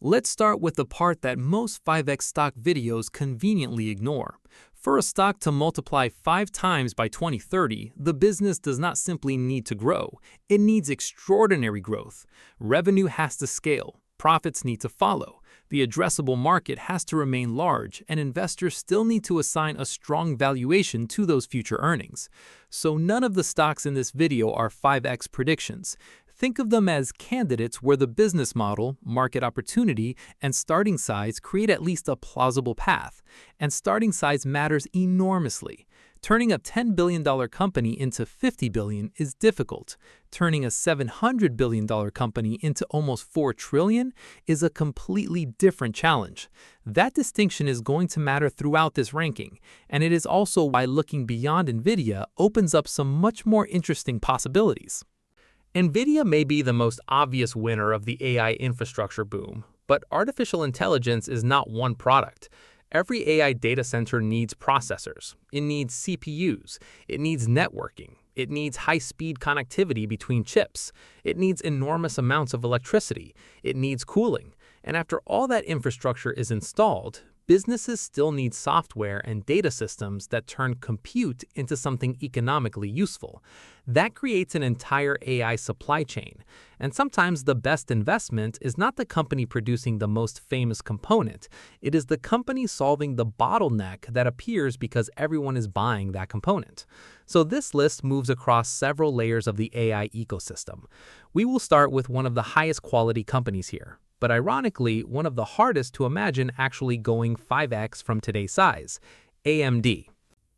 Let's start with the part that most 5x stock videos conveniently ignore. For a stock to multiply 5 times by 2030, the business does not simply need to grow, it needs extraordinary growth. Revenue has to scale, profits need to follow, the addressable market has to remain large, and investors still need to assign a strong valuation to those future earnings. So none of the stocks in this video are 5x predictions. Think of them as candidates where the business model, market opportunity, and starting size create at least a plausible path. And starting size matters enormously. Turning a $10 billion company into $50 billion is difficult. Turning a $700 billion company into almost $4 trillion is a completely different challenge. That distinction is going to matter throughout this ranking, and it is also why looking beyond Nvidia opens up some much more interesting possibilities. Nvidia may be the most obvious winner of the AI infrastructure boom, but artificial intelligence is not one product. Every AI data center needs processors, it needs CPUs, it needs networking, it needs high-speed connectivity between chips, it needs enormous amounts of electricity, it needs cooling, and after all that infrastructure is installed, businesses still need software and data systems that turn compute into something economically useful. That creates an entire AI supply chain. And sometimes the best investment is not the company producing the most famous component. It is the company solving the bottleneck that appears because everyone is buying that component. So this list moves across several layers of the AI ecosystem. We will start with one of the highest quality companies here, but ironically, one of the hardest to imagine actually going 5x from today's size, AMD.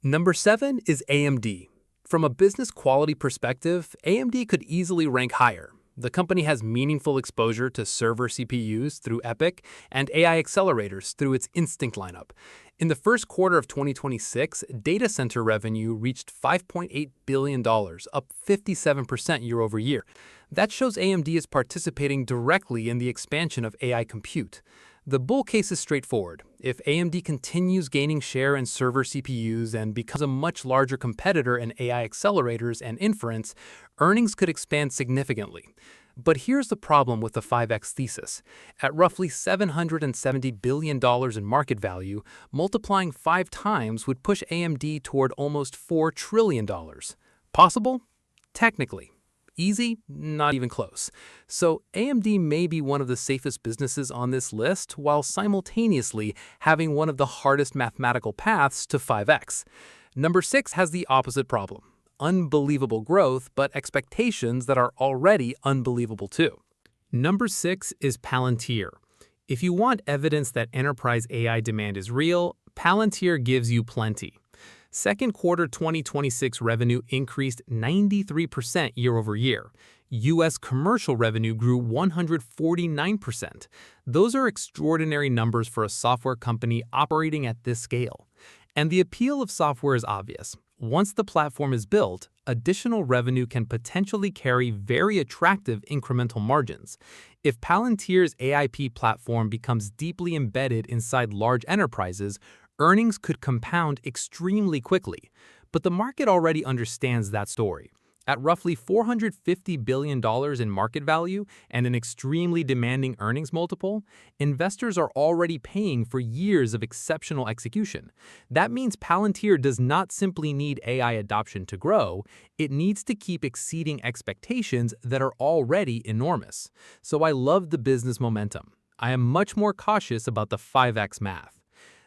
Number 7 is AMD. From a business quality perspective, AMD could easily rank higher. The company has meaningful exposure to server CPUs through EPYC and AI accelerators through its Instinct lineup. In the first quarter of 2026, data center revenue reached $5.8 billion, up 57% year over year. That shows AMD is participating directly in the expansion of AI compute. The bull case is straightforward. If AMD continues gaining share in server CPUs and becomes a much larger competitor in AI accelerators and inference, earnings could expand significantly. But here's the problem with the 5x thesis. At roughly $770 billion in market value, multiplying 5 times would push AMD toward almost $4 trillion. Possible? Technically. Easy? Not even close. So AMD may be one of the safest businesses on this list while simultaneously having one of the hardest mathematical paths to 5x. Number 6 has the opposite problem. Unbelievable growth, but expectations that are already unbelievable too. Number 6 is Palantir. If you want evidence that enterprise AI demand is real, Palantir gives you plenty. Second quarter 2026 revenue increased 93% year over year. U.S. commercial revenue grew 149%. Those are extraordinary numbers for a software company operating at this scale. And the appeal of software is obvious. Once the platform is built, additional revenue can potentially carry very attractive incremental margins. If Palantir's AIP platform becomes deeply embedded inside large enterprises, earnings could compound extremely quickly. But the market already understands that story. At roughly $450 billion in market value and an extremely demanding earnings multiple, investors are already paying for years of exceptional execution. That means Palantir does not simply need AI adoption to grow, it needs to keep exceeding expectations that are already enormous. So I love the business momentum. I am much more cautious about the 5x math.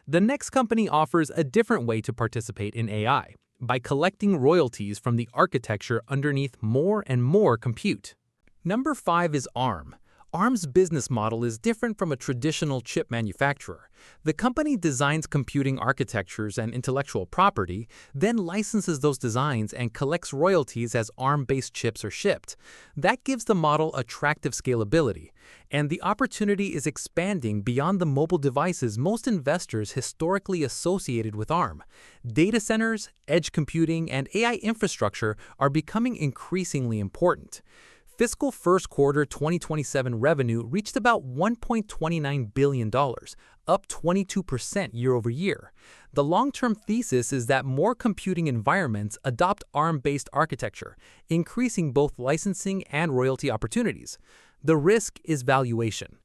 The next company offers a different way to participate in AI, by collecting royalties from the architecture underneath more and more compute. Number 5 is ARM. ARM's business model is different from a traditional chip manufacturer. The company designs computing architectures and intellectual property, then licenses those designs and collects royalties as ARM-based chips are shipped. That gives the model attractive scalability, and the opportunity is expanding beyond the mobile devices most investors historically associated with ARM. Data centers, edge computing, and AI infrastructure are becoming increasingly important. Fiscal first quarter 2027 revenue reached about $1.29 billion, up 22% year over year. The long-term thesis is that more computing environments adopt ARM-based architecture, increasing both licensing and royalty opportunities. The risk is valuation.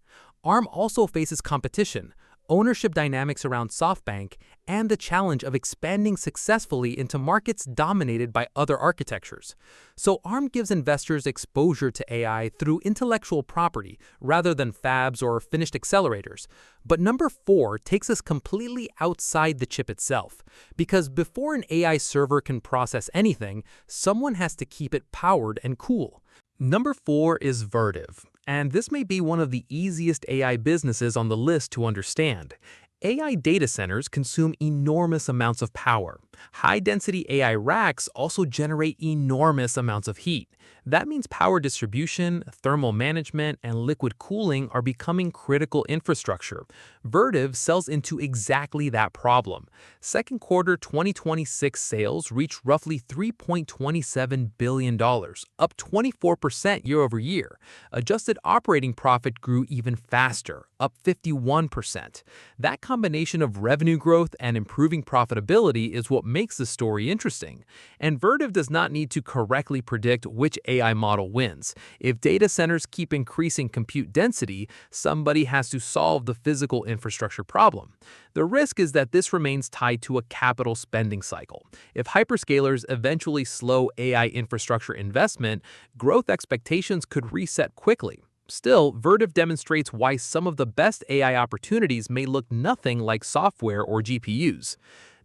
ARM also faces competition, ownership dynamics around SoftBank, and the challenge of expanding successfully into markets dominated by other architectures. So ARM gives investors exposure to AI through intellectual property rather than fabs or finished accelerators. But number 4 takes us completely outside the chip itself, because before an AI server can process anything, someone has to keep it powered and cool. Number 4 is Vertiv, and this may be one of the easiest AI businesses on the list to understand. AI data centers consume enormous amounts of power. High-density AI racks also generate enormous amounts of heat. That means power distribution, thermal management, and liquid cooling are becoming critical infrastructure. Vertiv sells into exactly that problem. Second quarter 2026 sales reached roughly $3.27 billion, up 24% year over year. Adjusted operating profit grew even faster, up 51%. That combination of revenue growth and improving profitability is what makes the story interesting. And Vertiv does not need to correctly predict which AI model wins. If data centers keep increasing compute density, somebody has to solve the physical infrastructure problem. The risk is that this remains tied to a capital spending cycle. If hyperscalers eventually slow AI infrastructure investment, growth expectations could reset quickly. Still, Vertiv demonstrates why some of the best AI opportunities may look nothing like software or GPUs.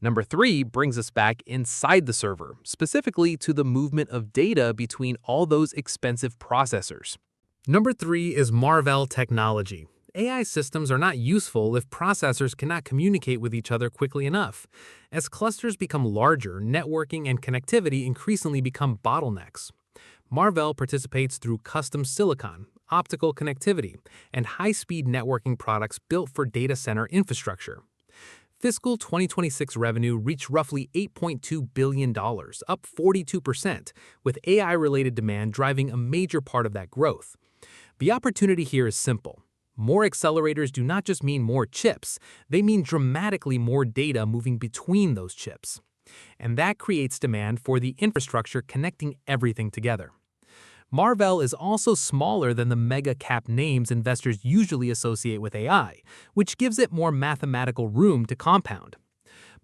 Number 3 brings us back inside the server, specifically to the movement of data between all those expensive processors. Number 3 is Marvell Technology. AI systems are not useful if processors cannot communicate with each other quickly enough. As clusters become larger, networking and connectivity increasingly become bottlenecks. Marvell participates through custom silicon, optical connectivity, and high-speed networking products built for data center infrastructure. Fiscal 2026 revenue reached roughly $8.2 billion, up 42%, with AI-related demand driving a major part of that growth. The opportunity here is simple. More accelerators do not just mean more chips, they mean dramatically more data moving between those chips. And that creates demand for the infrastructure connecting everything together. Marvell is also smaller than the mega-cap names investors usually associate with AI, which gives it more mathematical room to compound.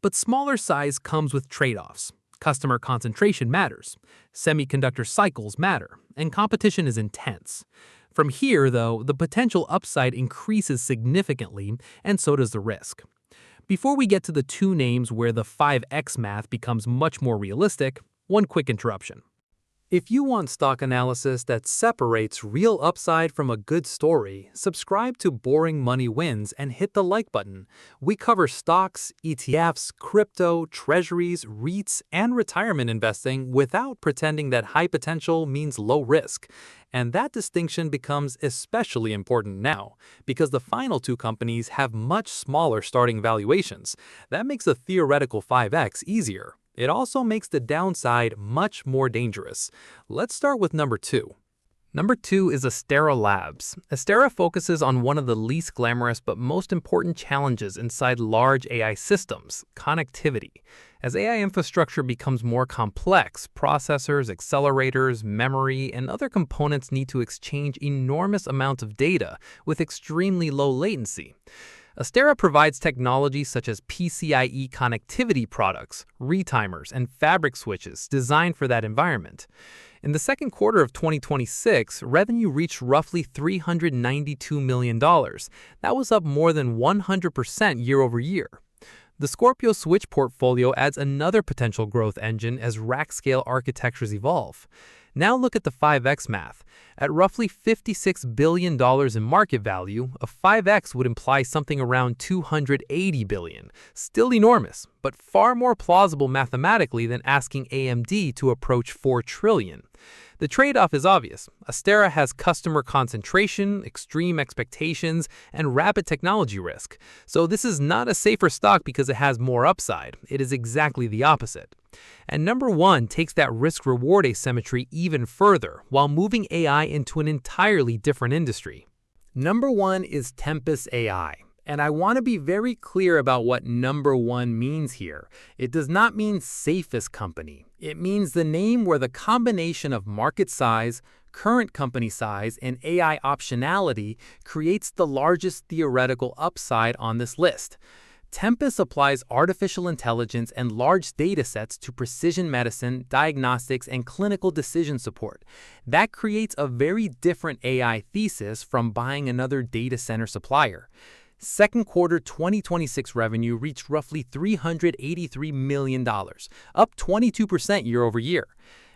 But smaller size comes with trade-offs. Customer concentration matters, semiconductor cycles matter, and competition is intense. From here, though, the potential upside increases significantly, and so does the risk. Before we get to the 2 names where the 5x math becomes much more realistic, one quick interruption. If you want stock analysis that separates real upside from a good story, subscribe to Boring Money Wins and hit the like button. We cover stocks, ETFs, crypto, treasuries, REITs, and retirement investing without pretending that high potential means low risk. And that distinction becomes especially important now, because the final 2 companies have much smaller starting valuations. That makes a theoretical 5x easier. It also makes the downside much more dangerous. Let's start with number 2. Number 2 is Astera Labs. Astera focuses on one of the least glamorous but most important challenges inside large AI systems: connectivity. As AI infrastructure becomes more complex, processors, accelerators, memory, and other components need to exchange enormous amounts of data with extremely low latency. Astera provides technologies such as PCIe connectivity products, retimers, and fabric switches designed for that environment. In the second quarter of 2026, revenue reached roughly $392 million. That was up more than 100% year over year. The Scorpio switch portfolio adds another potential growth engine as rack-scale architectures evolve. Now look at the 5x math. At roughly $56 billion in market value, a 5x would imply something around $280 billion. Still enormous, but far more plausible mathematically than asking AMD to approach $4 trillion. The trade-off is obvious. Astera has customer concentration, extreme expectations, and rapid technology risk. So this is not a safer stock because it has more upside. It is exactly the opposite. And number 1 takes that risk-reward asymmetry even further while moving AI into an entirely different industry. Number 1 is Tempus AI. And I want to be very clear about what number 1 means here. It does not mean safest company. It means the name where the combination of market size, Current company size and AI optionality creates the largest theoretical upside on this list. Tempus applies artificial intelligence and large data sets to precision medicine, diagnostics, and clinical decision support. That creates a very different AI thesis from buying another data center supplier. Second quarter 2026 revenue reached roughly $383 million, up 22% year over year.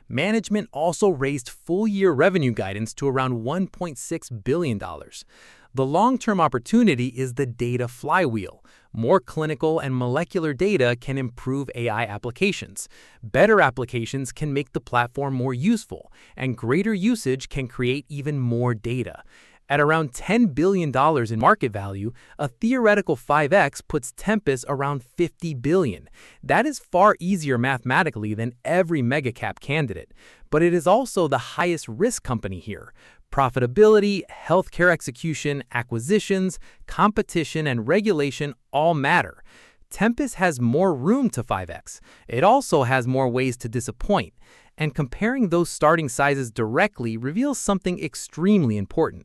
Management also raised full-year revenue guidance to around $1.6 billion. The long-term opportunity is the data flywheel. More clinical and molecular data can improve AI applications. Better applications can make the platform more useful, and greater usage can create even more data. At around $10 billion in market value, a theoretical 5x puts Tempus around $50 billion. That is far easier mathematically than every megacap candidate, but it is also the highest risk company here. Profitability, healthcare execution, acquisitions, competition, and regulation all matter. Tempus has more room to 5x. It also has more ways to disappoint, and comparing those starting sizes directly reveals something extremely important.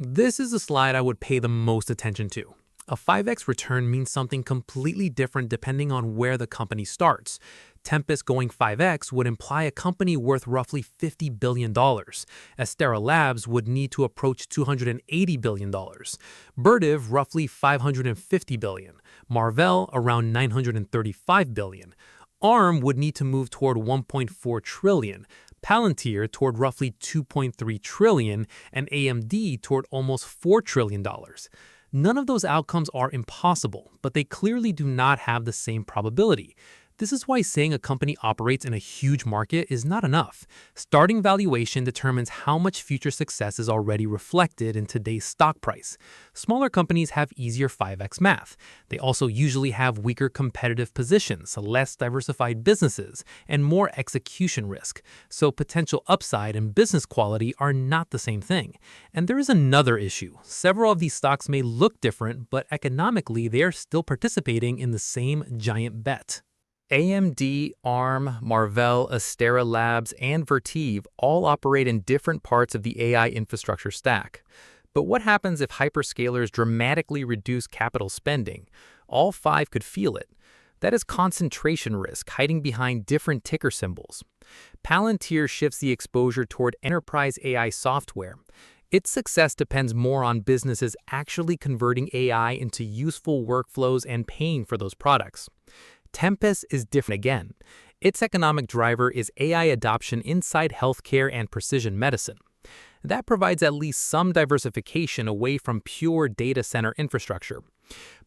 This is a slide I would pay the most attention to. A 5x return means something completely different depending on where the company starts. Tempus going 5x would imply a company worth roughly $50 billion. Astera Labs would need to approach $280 billion. Vertiv roughly $550 billion. Marvell around $935 billion. ARM would need to move toward $1.4 trillion. Palantir toward roughly $2.3 trillion, and AMD toward almost $4 trillion. None of those outcomes are impossible, but they clearly do not have the same probability. This is why saying a company operates in a huge market is not enough. Starting valuation determines how much future success is already reflected in today's stock price. Smaller companies have easier 5x math. They also usually have weaker competitive positions, less diversified businesses, and more execution risk. So potential upside and business quality are not the same thing. And there is another issue. Several of these stocks may look different, but economically they are still participating in the same giant bet. AMD, ARM, Marvell, Astera Labs, and Vertiv all operate in different parts of the AI infrastructure stack. But what happens if hyperscalers dramatically reduce capital spending? All five could feel it. That is concentration risk hiding behind different ticker symbols. Palantir shifts the exposure toward enterprise AI software. Its success depends more on businesses actually converting AI into useful workflows and paying for those products. Tempus is different again. Its economic driver is AI adoption inside healthcare and precision medicine. That provides at least some diversification away from pure data center infrastructure.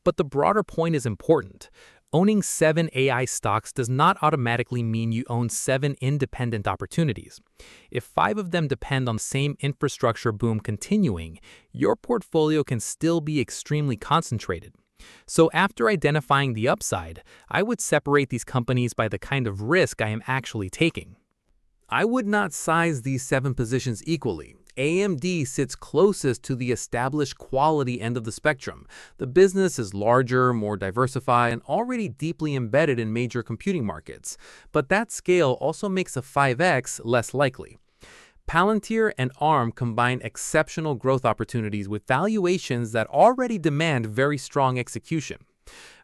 But the broader point is important. Owning 7 AI stocks does not automatically mean you own 7 independent opportunities. If 5 of them depend on the same infrastructure boom continuing, your portfolio can still be extremely concentrated. So after identifying the upside, I would separate these companies by the kind of risk I am actually taking. I would not size these 7 positions equally. AMD sits closest to the established quality end of the spectrum. The business is larger, more diversified, and already deeply embedded in major computing markets. But that scale also makes a 5x less likely. Palantir and ARM combine exceptional growth opportunities with valuations that already demand very strong execution.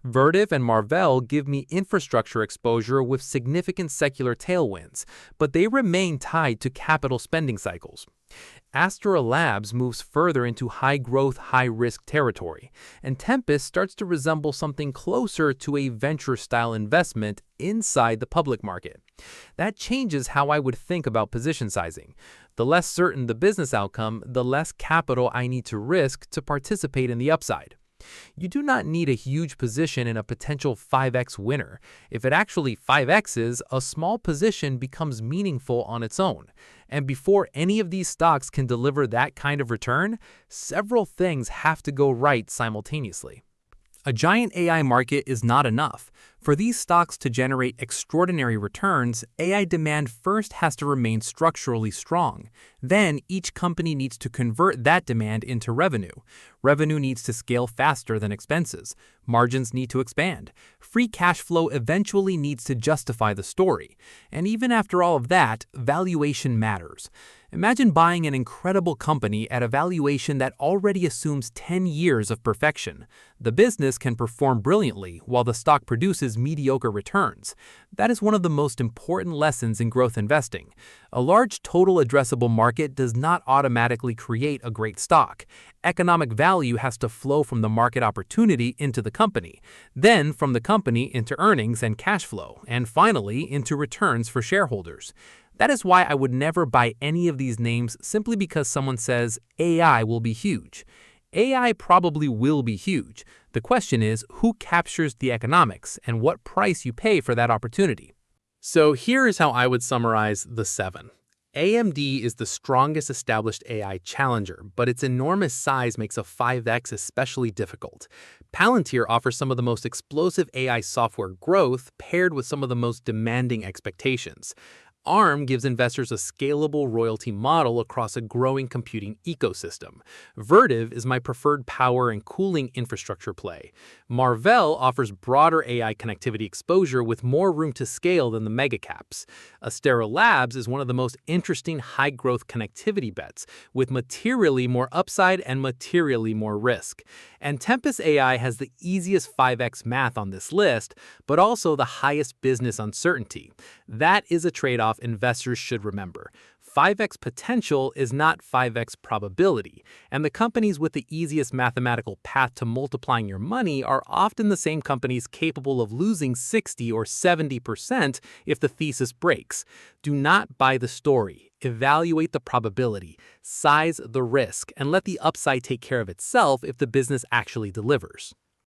Vertiv and Marvell give me infrastructure exposure with significant secular tailwinds, but they remain tied to capital spending cycles. Astera Labs moves further into high-growth, high-risk territory, and Tempus starts to resemble something closer to a venture-style investment inside the public market. That changes how I would think about position sizing. The less certain the business outcome, the less capital I need to risk to participate in the upside. You do not need a huge position in a potential 5x winner. If it actually 5x's, a small position becomes meaningful on its own. And before any of these stocks can deliver that kind of return, several things have to go right simultaneously. A giant AI market is not enough. For these stocks to generate extraordinary returns, AI demand first has to remain structurally strong. Then, each company needs to convert that demand into revenue. Revenue needs to scale faster than expenses. Margins need to expand. Free cash flow eventually needs to justify the story. And even after all of that, valuation matters. Imagine buying an incredible company at a valuation that already assumes 10 years of perfection. The business can perform brilliantly while the stock produces mediocre returns. That is one of the most important lessons in growth investing. A large total addressable market does not automatically create a great stock. Economic value has to flow from the market opportunity into the company, then from the company into earnings and cash flow, and finally into returns for shareholders. That is why I would never buy any of these names simply because someone says AI will be huge. AI probably will be huge. The question is who captures the economics and what price you pay for that opportunity. So here is how I would summarize the 7. AMD is the strongest established AI challenger, but its enormous size makes a 5x especially difficult. Palantir offers some of the most explosive AI software growth paired with some of the most demanding expectations. ARM gives investors a scalable royalty model across a growing computing ecosystem. Vertiv is my preferred power and cooling infrastructure play. Marvell offers broader AI connectivity exposure with more room to scale than the megacaps. Astera Labs is one of the most interesting high-growth connectivity bets, with materially more upside and materially more risk. And Tempest AI has the easiest 5x math on this list, but also the highest business uncertainty. That is a trade-off investors should remember. 5x potential is not 5x probability, and the companies with the easiest mathematical path to multiplying your money are often the same companies capable of losing 60 or 70% if the thesis breaks. Do not buy the story. Evaluate the probability, size the risk, and let the upside take care of itself if the business actually delivers.